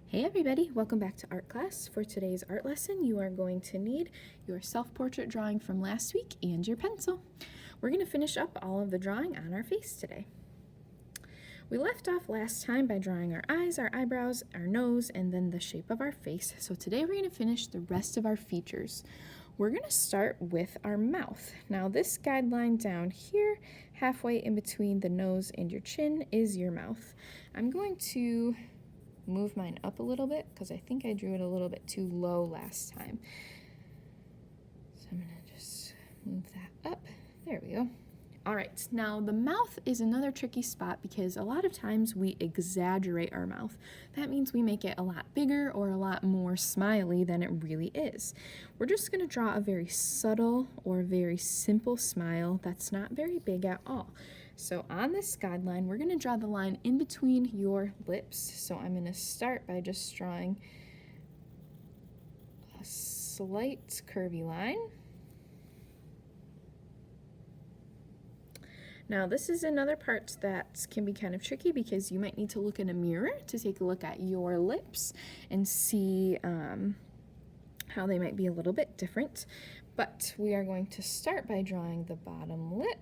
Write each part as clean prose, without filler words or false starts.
Hey everybody, welcome back to art class. For today's art lesson, you are going to need your self-portrait drawing from last week and your pencil. We're going to finish up all of the drawing on our face today. We left off last time by drawing our eyes, our eyebrows, our nose, and then the shape of our face. So today we're going to finish the rest of our features. We're going to start with our mouth. Now this guideline down here, halfway in between the nose and your chin, is your mouth. I'm going to move mine up a little bit because I think I drew it a little bit too low last time. So I'm going to just move that up. There we go. All right, now the mouth is another tricky spot because a lot of times we exaggerate our mouth. That means we make it a lot bigger or a lot more smiley than it really is. We're just going to draw a very subtle or very simple smile that's not very big at all. So on this guideline, we're going to draw the line in between your lips. So I'm going to start by just drawing a slight curvy line. Now this is another part that can be kind of tricky because you might need to look in a mirror to take a look at your lips and see how they might be a little bit different. But we are going to start by drawing the bottom lip.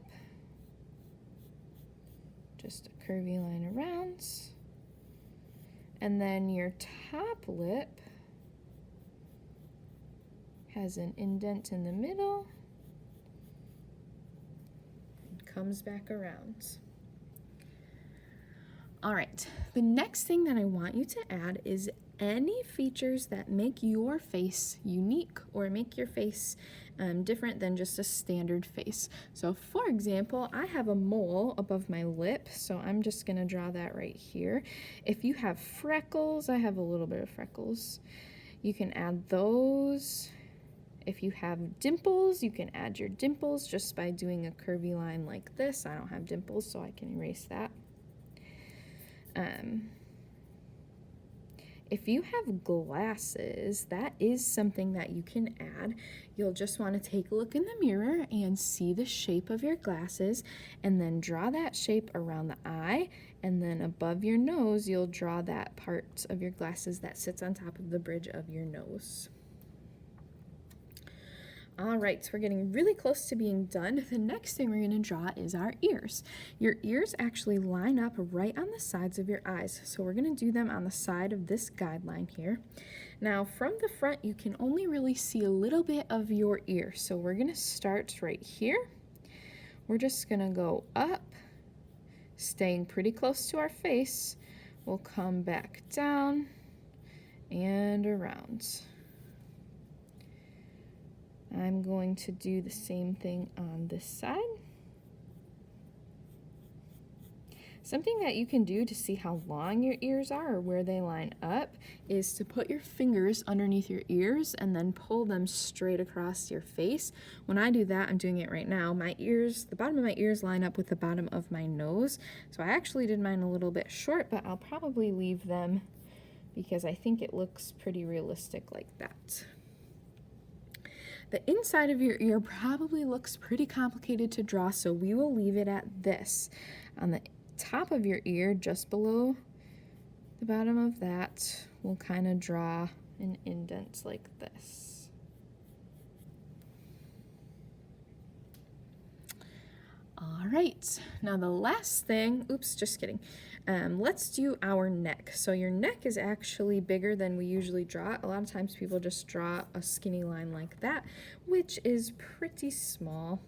Just a curvy line around. And then your top lip has an indent in the middle and comes back around. All right, the next thing that I want you to add is any features that make your face unique or make your face different than just a standard face. So for example, I have a mole above my lip, so I'm just gonna draw that right here. If you have freckles, I have a little bit of freckles. You can add those. If you have dimples, you can add your dimples just by doing a curvy line like this. I don't have dimples, so I can erase that. If you have glasses, that is something that you can add. You'll just want to take a look in the mirror and see the shape of your glasses and then draw that shape around the eye, and then above your nose you'll draw that part of your glasses that sits on top of the bridge of your nose. All right, so we're getting really close to being done. The next thing we're going to draw is our ears. Your ears actually line up right on the sides of your eyes, so we're going to do them on the side of this guideline here. Now from the front you can only really see a little bit of your ear, so we're going to start right here. We're just going to go up, staying pretty close to our face. We'll come back down and around. I'm going to do the same thing on this side. Something that you can do to see how long your ears are or where they line up is to put your fingers underneath your ears and then pull them straight across your face. When I do that, I'm doing it right now, my ears, the bottom of my ears line up with the bottom of my nose. So I actually did mine a little bit short, but I'll probably leave them because I think it looks pretty realistic like that. The inside of your ear probably looks pretty complicated to draw, so we will leave it at this. On the top of your ear, just below the bottom of that, we'll kind of draw an indent like this. All right, now the last thing, oops, just kidding. Let's do our neck. So your neck is actually bigger than we usually draw. A lot of times people just draw a skinny line like that, which is pretty small.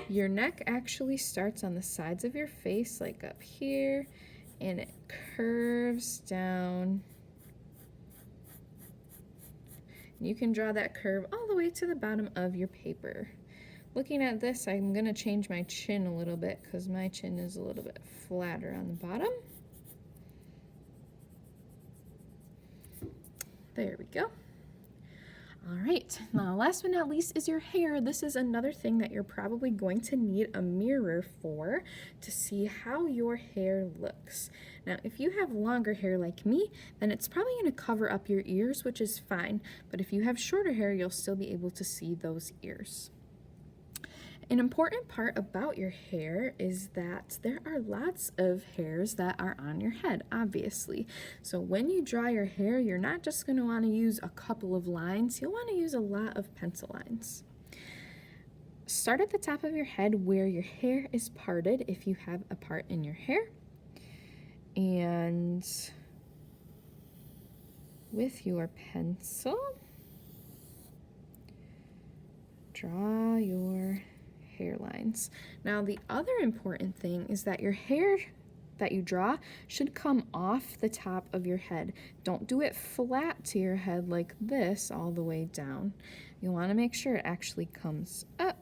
Your neck actually starts on the sides of your face, like up here, and it curves down. You can draw that curve all the way to the bottom of your paper. Looking at this, I'm going to change my chin a little bit because my chin is a little bit flatter on the bottom. There we go. All right, now last but not least is your hair. This is another thing that you're probably going to need a mirror for to see how your hair looks. Now, if you have longer hair like me, then it's probably going to cover up your ears, which is fine. But if you have shorter hair, you'll still be able to see those ears. An important part about your hair is that there are lots of hairs that are on your head, obviously. So when you draw your hair, you're not just going to want to use a couple of lines, you'll want to use a lot of pencil lines. Start at the top of your head where your hair is parted if you have a part in your hair. And with your pencil, draw your hairlines. Now the other important thing is that your hair that you draw should come off the top of your head. Don't do it flat to your head like this all the way down. You want to make sure it actually comes up.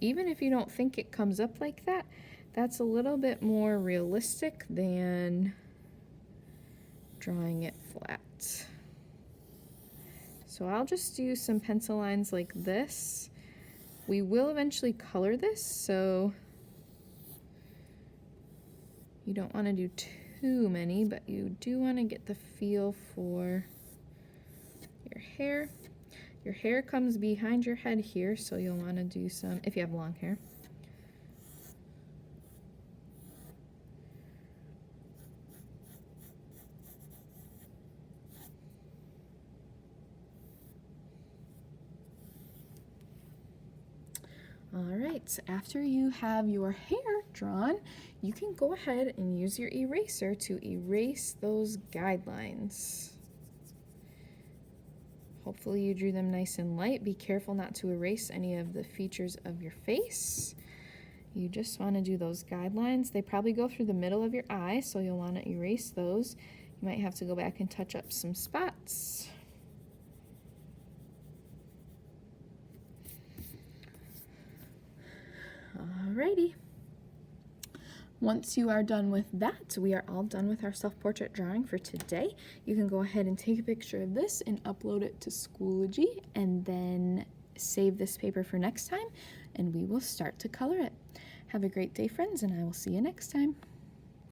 Even if you don't think it comes up like that, that's a little bit more realistic than drawing it flat. So I'll just do some pencil lines like this. We will eventually color this, so you don't want to do too many, but you do want to get the feel for your hair. Your hair comes behind your head here, so you'll want to do some, if you have long hair. Alright, after you have your hair drawn, you can go ahead and use your eraser to erase those guidelines. Hopefully you drew them nice and light. Be careful not to erase any of the features of your face. You just want to do those guidelines. They probably go through the middle of your eye, so you'll want to erase those. You might have to go back and touch up some spots. Alrighty. Once you are done with that, we are all done with our self-portrait drawing for today. You can go ahead and take a picture of this and upload it to Schoology, and then save this paper for next time, and we will start to color it. Have a great day, friends, and I will see you next time.